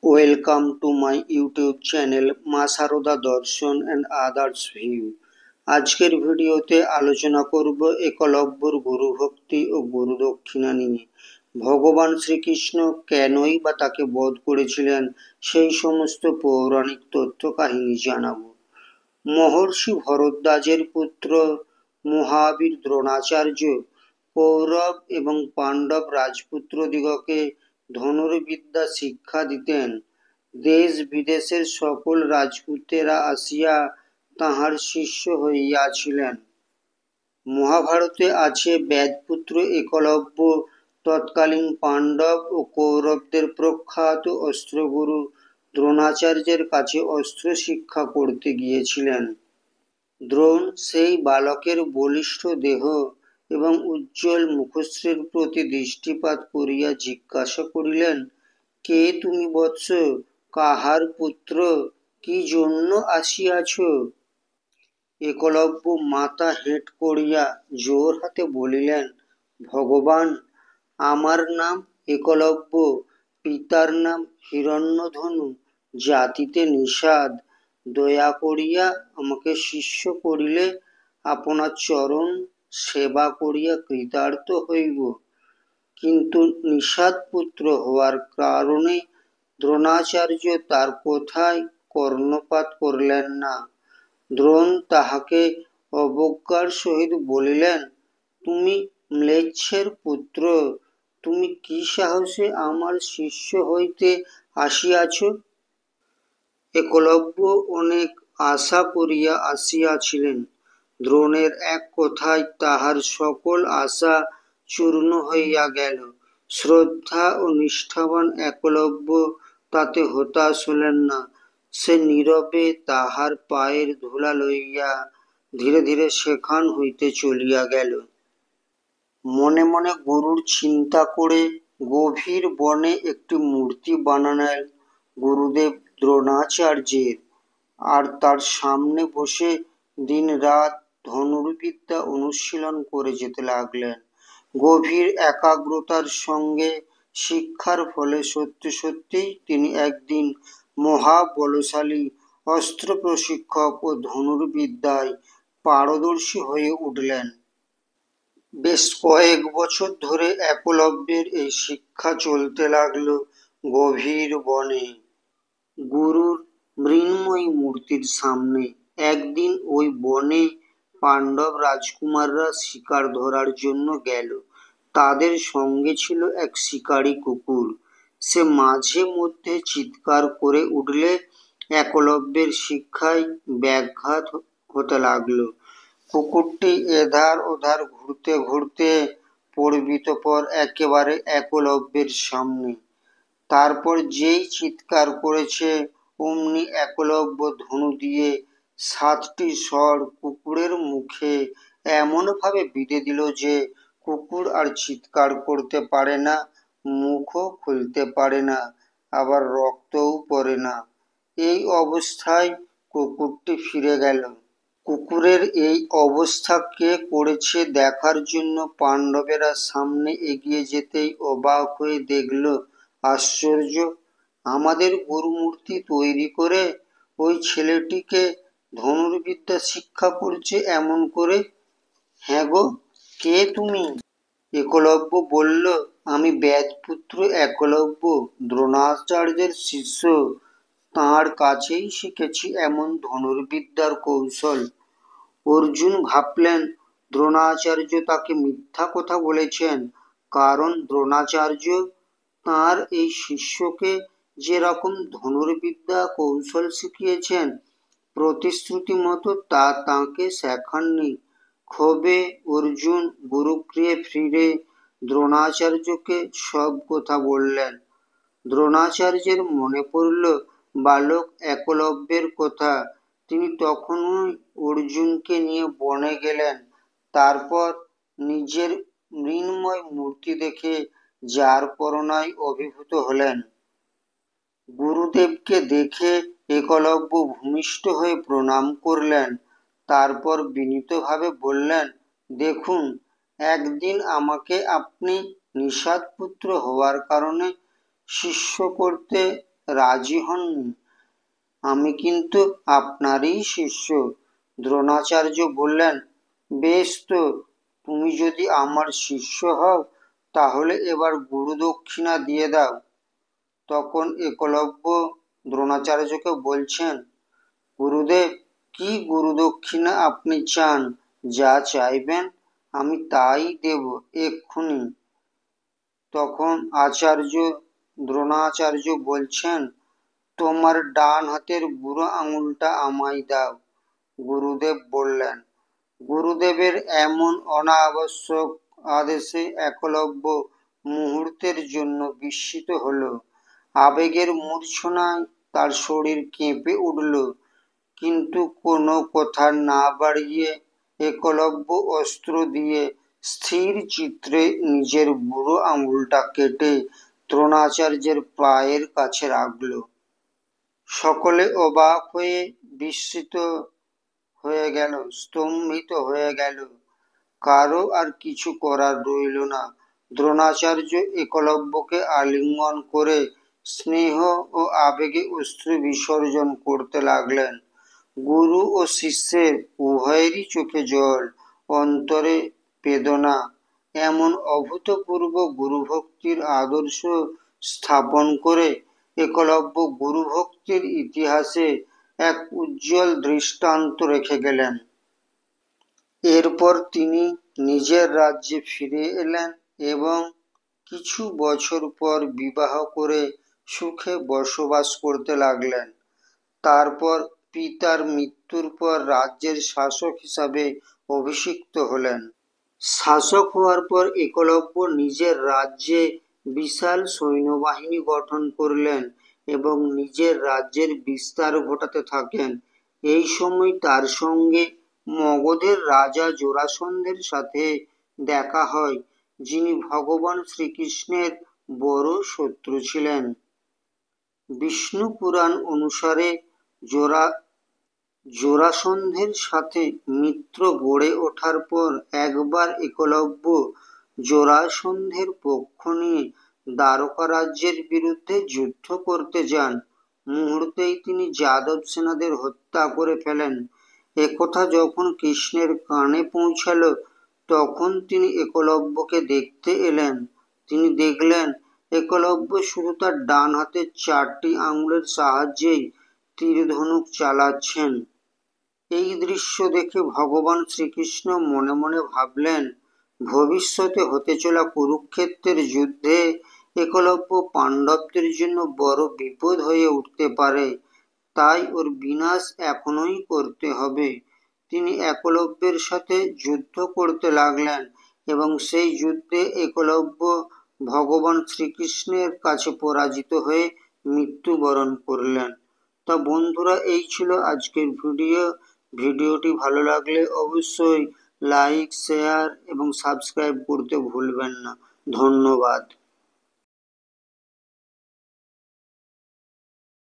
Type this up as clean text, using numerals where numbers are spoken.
Welcome to my YouTube channel মা সারদা দর্শন and others view. আজকের ভিডিওতে আলোচনা করব একলব্যর গুরুভক্তি ও গুরুদক্ষিণা নিয়ে। ভগবান শ্রীকৃষ্ণ কেনই বা তাকে বধ করেছিলেন সেই সমস্ত পৌরাণিক তথ্য কাহিনী জানাবো। মহর্ষি ভরদ্বাজের পুত্র মহাবীর দ্রোণাচার্য কৌরব এবং পাণ্ডব রাজপুত্রদিগকে ধনুর্বিদ্যা শিক্ষা দিতেন। দেশ বিদেশের সকল রাজপুতেরা আসিয়া তাঁহার শিষ্য হইয়াছিলেন। মহাভারতে আছে বেদপুত্র একলব্য তৎকালীন পাণ্ডব ও কৌরবদের প্রখ্যাত অস্ত্রগুরু দ্রোণাচার্যের কাছে অস্ত্র শিক্ষা করতে গিয়েছিলেন। দ্রোণ সেই বালকের বলিষ্ঠ দেহ এবং উজ্জ্বল মুখশ্রীর প্রতি দৃষ্টিপাত করিয়া জিজ্ঞাসা করিলেন, কে তুমি বৎস? কাহার পুত্র? কি জন্য আসিয়াছ? একলব্য মাথা হেঁট করিয়া জোর হাতে বলিলেন, ভগবান, আমার নাম একলব্য, পিতার নাম হিরণ্যধনু, জাতিতে নিষাদ। দয়া করিয়া আমাকে শিষ্য করিলে আপনার চরণ সেবা করিয়া কৃতার্থ হইব। কিন্তু নিষাদ পুত্র হওয়ার কারণে দ্রোণাচার্য তার কথায় কর্ণপাত করলেন না। দ্রোণ তাহাকে অবজ্ঞার সহিত বলিলেন, তুমি ম্লেচ্ছের পুত্র, তুমি কি সাহসে আমার শিষ্য হইতে আসিয়াছ? একলব্য অনেক আশা করিয়া আসিয়াছিলেন। দ্রোণের এক কথায় তাহার সকল আশা চূর্ণ হইয়া গেল। শ্রদ্ধা ও নিষ্ঠাবান একলব্য তাতে হতাশ হলেন না। সে নীরবে তাহার পায়ের ধুলা লইয়া ধীরে ধীরে সেখান হইতে চলিয়া গেল। মনে মনে গুরুর চিন্তা করে গভীর বনে একটি মূর্তি বানালেন গুরুদেব দ্রোণাচার্যের, আর তার সামনে বসে দিন রাত ধনুর্বিদ্যা অনুশীলন করে যেতে লাগলেন। গভীর একাগ্রতার সঙ্গে শিক্ষার ফলে সত্যি সত্যিই তিনি একদিন মহাবলশালী অস্ত্র প্রশিক্ষক ও ধনুর্বিদ্যায় পারদর্শী হয়ে উঠলেন। বেশ কয়েক বছর ধরে একলব্যের এই শিক্ষা চলতে লাগলো গভীর বনে, গুরুর মৃন্ময়ী মূর্তির সামনে। একদিন ওই বনে পাণ্ডব রাজকুমাররা শিকার ধরার জন্য গেল। তাদের সঙ্গে ছিল এক শিকারী কুকুর। সে মাঝে মধ্যে চিৎকার করে উঠলে একলব্যের শিক্ষায় ব্যাঘাত হতে লাগলো। কুকুরটি এধার ওধার ঘুরতে ঘুরতে পড়বিতপর একেবারে একলব্যের সামনে। তারপর যেই চিৎকার করেছে অমনি একলব্য ধনু দিয়ে 7টি স্বর কুকুরের মুখে এমনভাবে বিঁধে দিল যে কুকুর আর চিৎকার করতে পারে না, মুখও খুলতে পারে না, আবার রক্তও পড়ে না। এই অবস্থায় কুকুরটি ফিরে গেল। কুকুরের এই অবস্থা কে করেছে দেখার জন্য পাণ্ডবেরা সামনে এগিয়ে যেতেই অবাক হয়ে দেখল, আশ্চর্য, আমাদের গুরুমূর্তি তৈরি করে ওই ছেলেটিকে ধনুর্বিদ্যা শিক্ষা করছে এমন করে। হ্যাঁ গো, কে তুমি? একলব্য বলল, আমি বেদপুত্র একলব্য, দ্রোণাচার্যের শিষ্য। তাঁর কাছেই শিখেছি এমন ধনুর্বিদ্যার কৌশল। অর্জুন ভাবলেন দ্রোণাচার্য তাকে মিথ্যা কথা বলেছেন, কারণ দ্রোণাচার্য তাঁর এই শিষ্যকে যেরকম ধনুর্বিদ্যা কৌশল শিখিয়েছেন প্রতিশ্রুতি মতো তা তাঁকে শেখাননি। ক্ষোভে অর্জুন গুরুগৃহে ফিরে দ্রোণাচার্যকে সব কথা বললেন। দ্রোণাচার্যের মনে পড়ল বালক একলব্যের কথা। তিনি তখনই অর্জুনকে নিয়ে বনে গেলেন। তারপর নিজের মৃন্ময় মূর্তি দেখে যার পরনায় অভিভূত হলেন। গুরুদেবকে দেখে একলব্য ভূমিষ্ঠ হয়ে প্রণাম করলেন। তারপর বিনীতভাবে বললেন, দেখুন, একদিন আমাকে আপনি নিষাদ পুত্র হওয়ার কারণে শিষ্য করতে রাজি হননি। আমি কিন্তু আপনারই শিষ্য। দ্রোণাচার্য বললেন, বেশ তো, তুমি যদি আমার শিষ্য হও তাহলে এবার গুরুদক্ষিণা দিয়ে দাও। তখন একলব্য দ্রোণাচার্যকে বলছেন, গুরুদেব, কি গুরুদক্ষিণা আপনি চান? যা চাইবেন আমি তাই দেব এক্ষুনি। তখন দ্রোণাচার্য বলছেন, তোমার ডান হাতের বুড়ো আঙুলটা আমায় দাও। গুরুদেব বললেন। গুরুদেবের এমন অনাবশ্যক আদেশে একলব্য মুহূর্তের জন্য বিস্মিত হল। আবেগের মূর্ছনায় তার শরীর কেঁপে উঠল, কিন্তু কোনো কথা না বাড়িয়ে একলব্য অস্ত্র দিয়ে স্থির চিত্রে নিজের বুড়ো আঙুলটা কেটে দ্রোণাচার্যের পায়ের কাছে রাখল। সকলে অবাক হয়ে বিস্মিত হয়ে গেল, স্তম্ভিত হয়ে গেল। কারো আর কিছু করার রইল না। দ্রোণাচার্য একলব্যকে আলিঙ্গন করে স্নেহ ও আবেগে অশ্রু বিসর্জন করতে লাগলেন। গুরু ও শিষ্যের উভয়েরই চোখে জল, অন্তরে বেদনা। এমন অভূতপূর্ব গুরুভক্তির আদর্শ স্থাপন করে একলব্য গুরুভক্তির ইতিহাসে এক উজ্জ্বল দৃষ্টান্ত রেখে গেলেন। এরপর তিনি নিজের রাজ্যে ফিরে এলেন এবং কিছু বছর পর বিবাহ করে সুখে বসবাস করতে লাগলেন। তারপর পিতার মৃত্যুর পর রাজ্যের শাসক হিসাবে অভিষিক্ত হলেন। শাসক হওয়ার পর একলব্য নিজের রাজ্যে বিশাল সৈন্যবাহিনী গঠন করলেন এবং নিজের রাজ্যের বিস্তার ঘটাতে থাকেন। এই সময় তার সঙ্গে মগধের রাজা জরাসন্ধের সাথে দেখা হয়, যিনি ভগবান শ্রীকৃষ্ণের বড় শত্রু ছিলেন। বিষ্ণু পুরাণ অনুসারে জরাসন্ধের সাথে মিত্র গড়ে ওঠার পর একবার একলব্য জরাসন্ধের পক্ষ নিয়ে দ্বারকা রাজ্যের বিরুদ্ধে যুদ্ধ করতে যান। মুহূর্তেই তিনি যাদব সেনাদের হত্যা করে ফেলেন। একথা যখন কৃষ্ণের কানে পৌঁছাল, তখন তিনি একলব্যকে দেখতে এলেন। তিনি দেখলেন একলব্য শুধু তার ডান হাতের 4টি আঙুলের সাহায্যেই তীর-ধনুক চালাচ্ছেন। এই দৃশ্য দেখে ভগবান শ্রীকৃষ্ণ মনে মনে ভাবলেন, ভবিষ্যতে হতে চলা কুরুক্ষেত্রের যুদ্ধে একলব্য পাণ্ডবদের জন্য বড় বিপদ হয়ে উঠতে পারে, তাই ওর বিনাশ এখনই করতে হবে। তিনি একলব্যের সাথে যুদ্ধ করতে লাগলেন এবং সেই যুদ্ধে একলব্য ভগবান শ্রীকৃষ্ণের কাছে পরাজিত হয়ে মৃত্যুবরণ করলেন। তা বন্ধুরা, এই ছিল আজকের ভিডিওটি ভালো লাগলে অবশ্যই লাইক, শেয়ার এবং সাবস্ক্রাইব করতে ভুলবেন না। ধন্যবাদ।